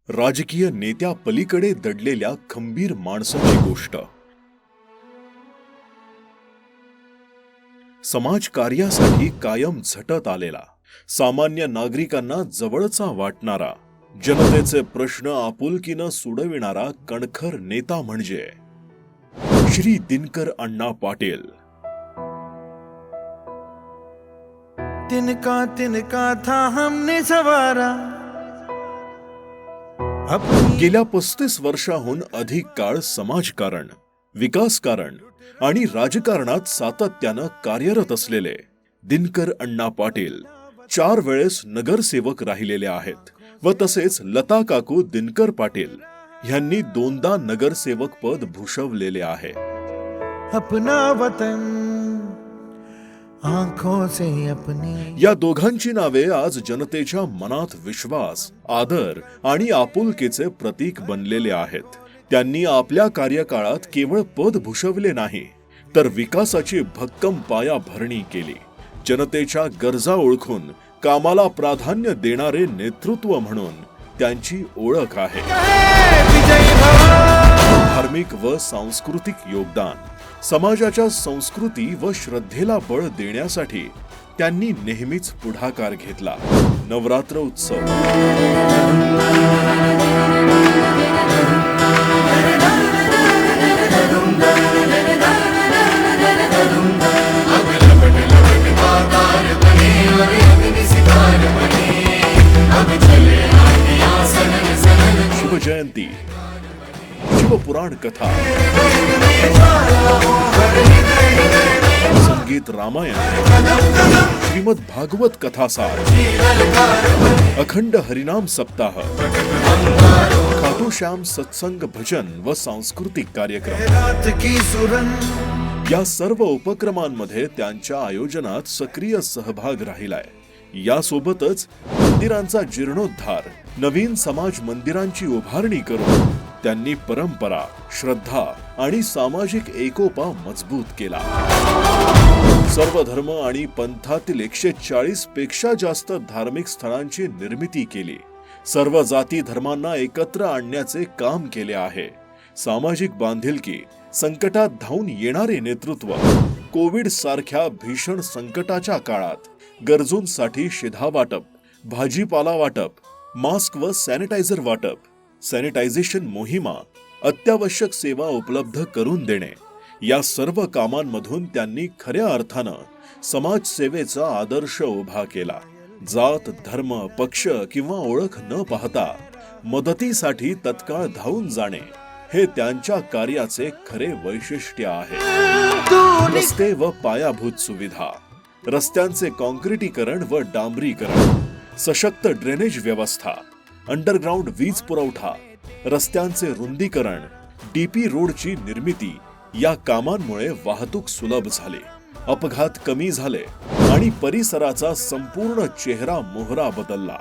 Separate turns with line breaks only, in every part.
राजकीय नेत्या पलीकडे दडलेल्या खंबीर माणसाची गोष्ट. समाजकार्यासाठी कायम झटत आलेला, सामान्य नागरिकांना जवळचा वाटणारा, जनतेचे प्रश्न आपुलकीनं सोडविणारा कणखर नेता म्हणजे श्री दिनकर अण्णा पाटील.
तिनका तिनका था हमने सवारा.
गेल्या 35 वर्षाहून अधिक काळ समाजकारण, विकासकारण आणि राजकारणात सातत्यानं कार्यरत असलेले दिनकर अण्णा पाटील 4 वेळेस नगरसेवक राहिलेले आहेत व तसेच लता काकू दिनकर पाटील यांनी 2दा नगरसेवक पद भूषवलेले आहे.
अपना वतन आंखों से अपनी.
या दोघांची नावे आज जनतेच्या मनात विश्वास, आदर आणि आपुलकीचे प्रतीक बनलेले आहेत. त्यांनी आपल्या कार्यकाळात केवळ पद भूषवले नाही, तर विकासाची भक्कम पायाभरणी केली. जनतेच्या गरजा ओळखून कामाला प्राधान्य देणारे नेतृत्व म्हणून त्यांची ओळख आहे. धार्मिक व सांस्कृतिक योगदान, समाजाच्या संस्कृती व श्रद्धेला बळ देण्यासाठी त्यांनी नेहमीच पुढाकार घेतला. नवरात्र उत्सव, शिवजयंती, शिवपुराण कथा, संगीत रामायण, श्रीमद भागवत कथासार, अखंड हरिनाम सप्ताह, खाटू श्याम सत्संग भजन व सांस्कृतिक कार्यक्रम, या सर्व उपक्रमांमध्ये त्यांच्या आयोजनात सक्रिय सहभाग राहिलाय. यासोबतच मंदिरांचा जीर्णोद्धार, नवीन समाज मंदिरांची उभारणी करून त्यांनी परंपरा, श्रद्धा आणि सामाजिक एकोपा मजबूत केला. सर्व धर्म आणि पंथातील 140 पेक्षा जास्त धार्मिक स्थळांची निर्मिती केली. सर्व जाती धर्मांना एकत्र आणण्याचे काम केले आहे. सामाजिक बांधिलकी, संकटात धावून येणारे नेतृत्व, कोविड सारख्या भीषण संकटाच्या काळात गरजूंसाठी शिधा वाटप, भाजीपाला वाटप, मास्क व सॅनिटायझर वाटप, सॅनिटायझेशन मोहिमा, अत्यावश्यक सेवा उपलब्ध करून देणे, या सर्व कामांमधून त्यांनी खऱ्या अर्थानं समाजसेवेचा आदर्श उभा केला. जात, धर्म, पक्ष किंवा ओळख न पाहता मदतीसाठी तत्काळ धावून जाणे हे त्यांच्या कार्याचे खरे वैशिष्ट्य आहे. रस्ते व पायाभूत सुविधा, रस्त्यांचे काँक्रिटीकरण व डांबरीकरण, सशक्त ड्रेनेज व्यवस्था, अंडरग्राउंड वीज पुरवठा, रस्त्यांचे रुंदीकरण, डीपी रोडची निर्मिती, या कामांमुळे वाहतूक सुलभ झाली, अपघात कमी झाले आणि परिसराचा संपूर्ण चेहरा मोहरा बदलला.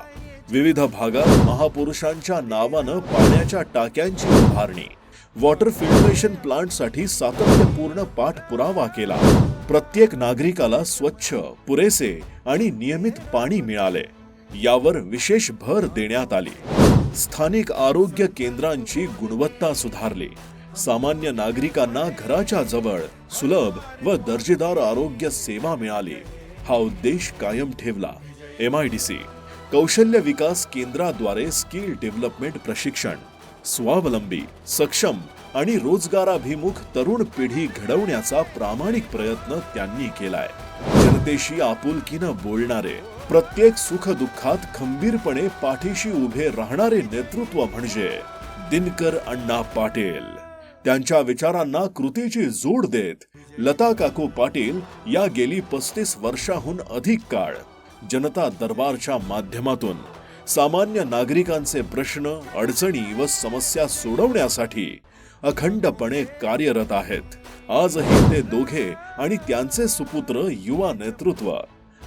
विविध भागात महापुरुषांच्या नावानं पाण्याच्या टाक्यांची उभारणी, वॉटर फिल्ट्रेशन प्लांटसाठी सातत्यपूर्ण पाठपुरावा केला. प्रत्येक नागरिकाला स्वच्छ, पुरेसे आणि नियमित पाणी मिळाले यावर विशेष भर देण्यात आली. स्थानिक आरोग्य केंद्रांची गुणवत्ता सुधारली. सामान्य नागरिकांना घराच्या जवळ सुलभ व दर्जेदार आरोग्य सेवा मिळाली. हा उद्देश कायम ठेवला. MIDC कौशल्य विकास केंद्राद्वारे स्किल डेव्हलपमेंट प्रशिक्षण, स्वावलंबी, सक्षम आणि रोजगाराभिमुख तरुण पिढी घडवण्याचा प्रामाणिक प्रयत्न त्यांनी केलाय. जनतेशी आपुलकीनं बोलणारे, प्रत्येक सुखदुःखात खंबीरपणे पाठीशी उभे राहणारे नेतृत्व म्हणजे दिनकर अण्णा पाटील. त्यांच्या विचारांना कृतीची जोड देत लता काकू पाटील या गेली 35 वर्षाहून अधिक काळ जनता दरबारच्या माध्यमातून सामान्य नागरिकांचे प्रश्न, अडचणी व समस्या सोडवण्यासाठी अखंडपणे कार्यरत आहेत. आजही ते दोघे आणि त्यांचे सुपुत्र युवा नेतृत्व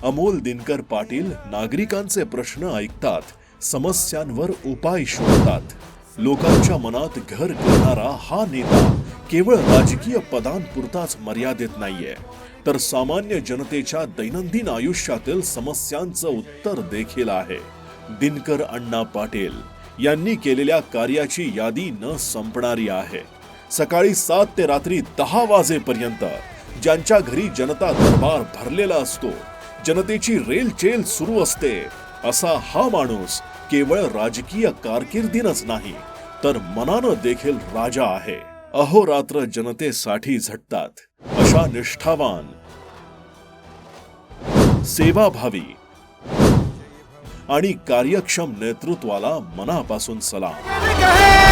अमोल दिनकर पाटील नागरिकांचे प्रश्न ऐकतात, समस्यांवर उपाय शोधतात. लोकांच्या मनात घर करणारा हा नेता केवळ राजकीय पदांपुरताच मर्यादित नाहीये, तर सामान्य जनतेच्या दैनंदिन आयुष्यातील समस्यांचं उत्तर देखील आहे. दिनकर अण्णा पाटील यांनी केलेल्या कार्याची यादी न संपणारी आहे. सकाळी 7 ते रात्री 10 वाजेपर्यंत ज्यांच्या घरी जनता दरबार भरलेला असतो, जनतेची रेलचेल सुरू असते, असा हा माणूस केवळ राजकीय कारकिर्दीनच नाही तर मनानं देखील राजा आहे. अहोरात्र जनतेसाठी झटतात अशा निष्ठावान, सेवाभावी आणि कार्यक्षम नेतृत्वाला मनापासून सलाम.